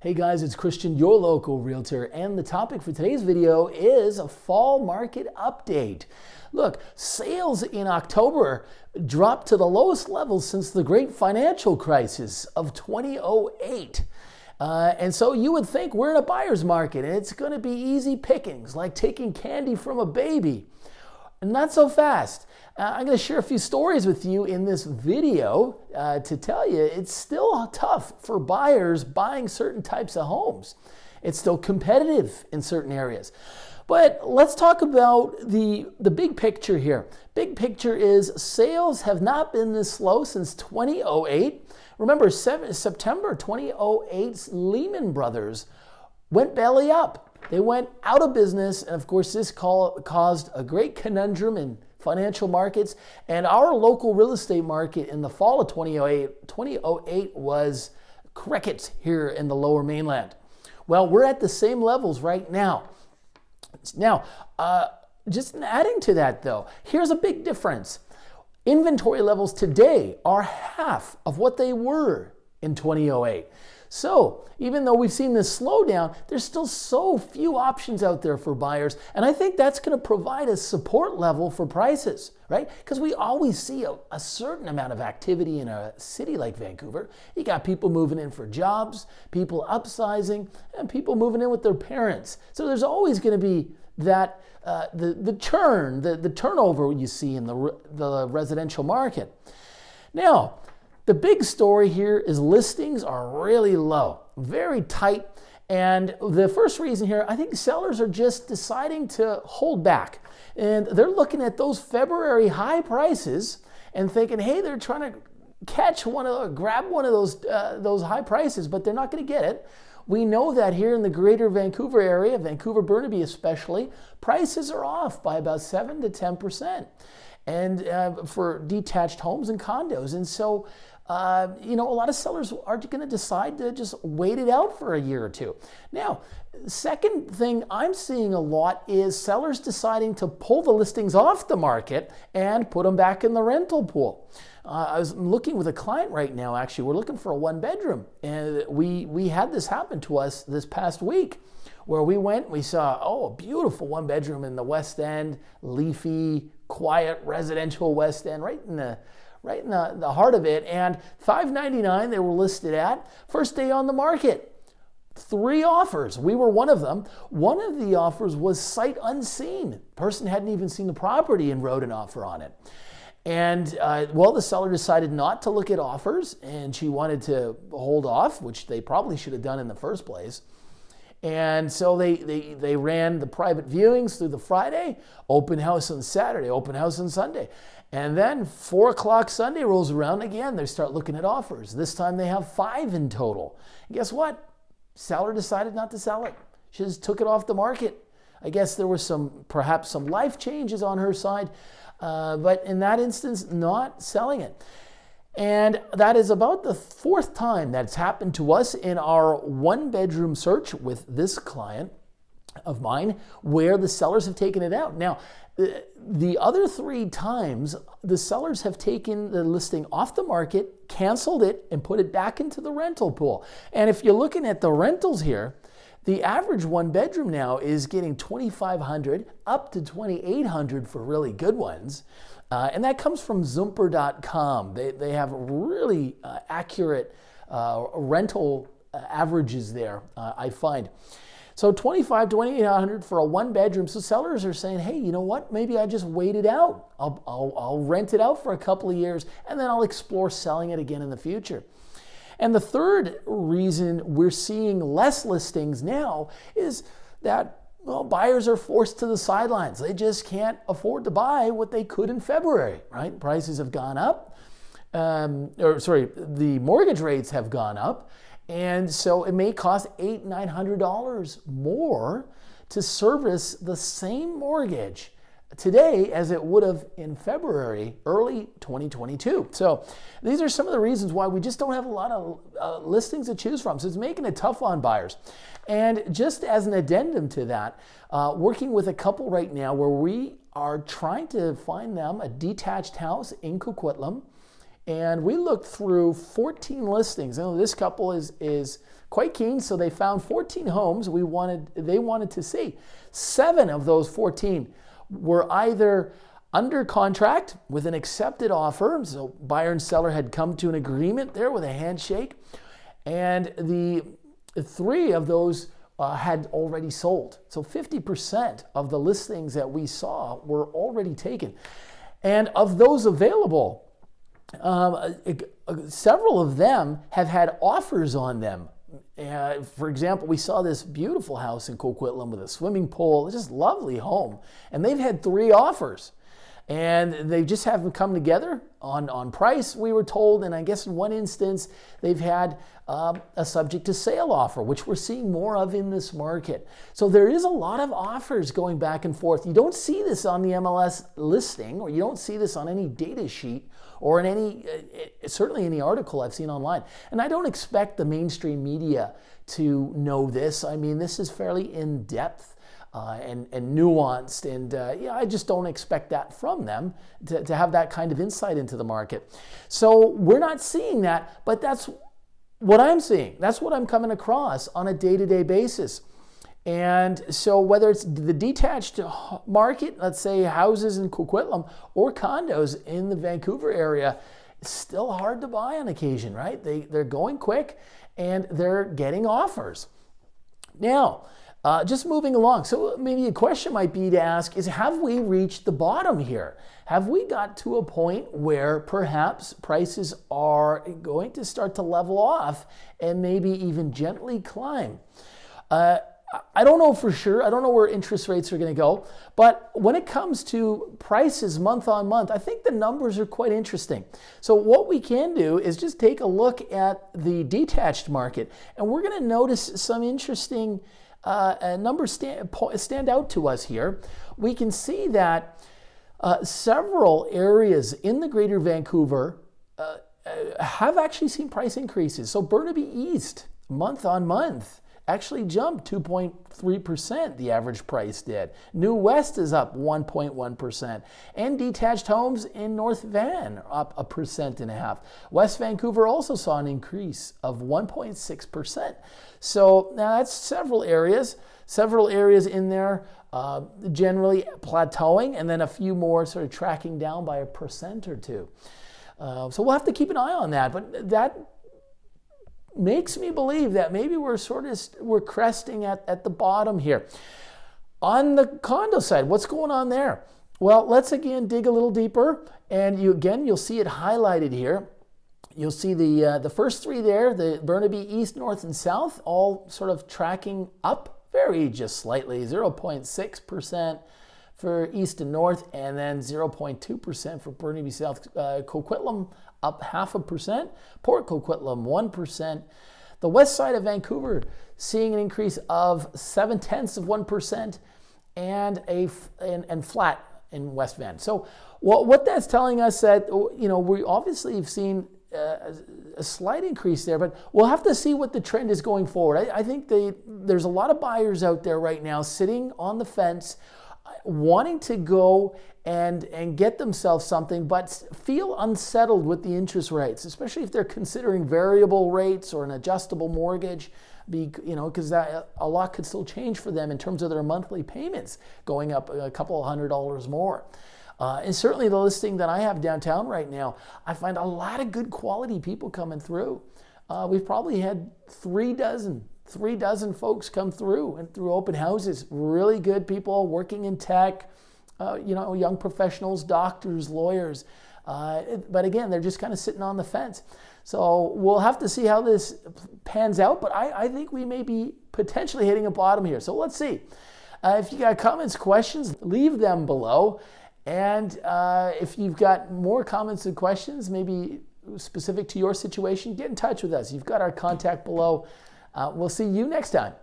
Hey guys, it's Christian, your local realtor, and the topic for today's video is a fall market update. Look, sales in October dropped to the lowest levels since the great financial crisis of 2008. And so you would think we're in a buyer's market and it's going to be easy pickings, like taking candy from a baby. Not so fast. I'm going to share a few stories with you in this video to tell you it's still tough for buyers buying certain types of homes. It's still competitive in certain areas. But let's talk about the big picture here. Big picture is sales have not been this slow since 2008. Remember, September 2008's Lehman Brothers went belly up. They went out of business, and of course this caused a great conundrum in financial markets, and our local real estate market in the fall of 2008 was crickets here in the lower mainland. Well, we're at the same levels right now. Now, just adding to that though, here's a big difference. Inventory levels today are half of what they were in 2008. So even though we've seen this slowdown, there's still so few options out there for buyers. And I think that's going to provide a support level for prices, right? Because we always see a certain amount of activity in a city like Vancouver. You got people moving in for jobs, people upsizing, and people moving in with their parents. So there's always going to be that the churn, the turnover you see in the residential market. Now, the big story here is listings are really low, very tight. And the first reason here, I think sellers are just deciding to hold back. And they're looking at those February high prices and thinking, hey, they're trying to grab one of those high prices, but they're not going to get it. We know that here in the greater Vancouver area, Vancouver, Burnaby especially, prices are off by about 7 to 10%. And for detached homes and condos. And so, a lot of sellers are going to decide to just wait it out for a year or two. Now, second thing I'm seeing a lot is sellers deciding to pull the listings off the market and put them back in the rental pool. I was looking with a client right now, actually. We're looking for a one bedroom. And we had this happen to us this past week, where we saw, a beautiful one bedroom in the West End, leafy, quiet residential West End, right in the heart of it, and $599 they were listed at. First day on the market, 3 offers. We were one of them. One of the offers was sight unseen. Person hadn't even seen the property and wrote an offer on it. And the seller decided not to look at offers, and she wanted to hold off, which they probably should have done in the first place. And so they ran the private viewings through the Friday, open house on Saturday, open house on Sunday. And then 4 o'clock Sunday rolls around again. They start looking at offers. This time they have 5 in total. And guess what? Seller decided not to sell it. She just took it off the market. I guess there was perhaps some life changes on her side, but in that instance, not selling it. And that is about the 4th time that's happened to us in our one-bedroom search with this client of mine, where the sellers have taken it out. Now, the other 3 times, the sellers have taken the listing off the market, canceled it, and put it back into the rental pool. And if you're looking at the rentals here, the average one-bedroom now is getting $2,500 up to $2,800 for really good ones. And that comes from Zumper.com. They have really accurate rental averages there, I find. So $2,500 to $2,800 for a one-bedroom. So sellers are saying, hey, you know what? Maybe I just wait it out. I'll rent it out for a couple of years, and then I'll explore selling it again in the future. And the third reason we're seeing less listings now is that buyers are forced to the sidelines. They just can't afford to buy what they could in February, right? Prices have gone up. The mortgage rates have gone up. And so it may cost $800, $900 more to service the same mortgage today as it would have in February, early 2022. So these are some of the reasons why we just don't have a lot of listings to choose from. So it's making it tough on buyers. And just as an addendum to that, working with a couple right now where we are trying to find them a detached house in Coquitlam. And we looked through 14 listings. This couple is quite keen, so they found 14 homes they wanted to see. 7 of those 14 were either under contract with an accepted offer, so buyer and seller had come to an agreement there with a handshake, and the 3 of those had already sold. So 50% of the listings that we saw were already taken. And of those available, several of them have had offers on them. For example, we saw this beautiful house in Coquitlam with a swimming pool, just lovely home, and they've had 3 offers. And they just haven't come together on price, we were told. And I guess in one instance, they've had a subject to sale offer, which we're seeing more of in this market. So there is a lot of offers going back and forth. You don't see this on the MLS listing, or you don't see this on any data sheet or in any, certainly any article I've seen online. And I don't expect the mainstream media to know this. I mean, this is fairly in-depth. And nuanced, and I just don't expect that from them to have that kind of insight into the market. So we're not seeing that, but that's what I'm seeing. That's what I'm coming across on a day-to-day basis. And so whether it's the detached market, let's say houses in Coquitlam, or condos in the Vancouver area, it's still hard to buy on occasion, right? They're going quick and they're getting offers. Now, just moving along. So maybe a question might be to ask is, have we reached the bottom here? Have we got to a point where perhaps prices are going to start to level off and maybe even gently climb? I don't know for sure. I don't know where interest rates are going to go. But when it comes to prices month on month, I think the numbers are quite interesting. So what we can do is just take a look at the detached market, and we're going to notice some interesting numbers stand out to us here. We can see that several areas in the Greater Vancouver have actually seen price increases. So Burnaby East, month on month, actually jumped 2.3%, the average price did. New West is up 1.1%. And detached homes in North Van up 1.5%. West Vancouver also saw an increase of 1.6%. So now that's several areas in there generally plateauing, and then a few more sort of tracking down by 1% or 2%. So we'll have to keep an eye on that, but that makes me believe that maybe we're cresting at the bottom here. On the condo side, what's going on there? Well, let's again dig a little deeper, and you'll see it highlighted here. You'll see the first 3 there, the Burnaby East, North, and South, all sort of tracking up very just slightly, 0.6% for East and North, and then 0.2% for Burnaby South. Coquitlam up 0.5%, Port Coquitlam 1%. The west side of Vancouver seeing an increase of 0.7%, and flat in West Van. So what that's telling us that we obviously have seen a slight increase there, but we'll have to see what the trend is going forward. I think there's a lot of buyers out there right now sitting on the fence, wanting to go and get themselves something, but feel unsettled with the interest rates, especially if they're considering variable rates or an adjustable mortgage, because a lot could still change for them in terms of their monthly payments going up a couple of $100 more. And certainly the listing that I have downtown right now, I find a lot of good quality people coming through. We've probably had 3 dozen folks come through and through open houses. Really good people working in tech, young professionals, doctors, lawyers. But again, they're just kind of sitting on the fence. So we'll have to see how this pans out. But I think we may be potentially hitting a bottom here. So let's see. If you got comments, questions, leave them below. And if you've got more comments and questions, maybe specific to your situation, get in touch with us. You've got our contact below. We'll see you next time.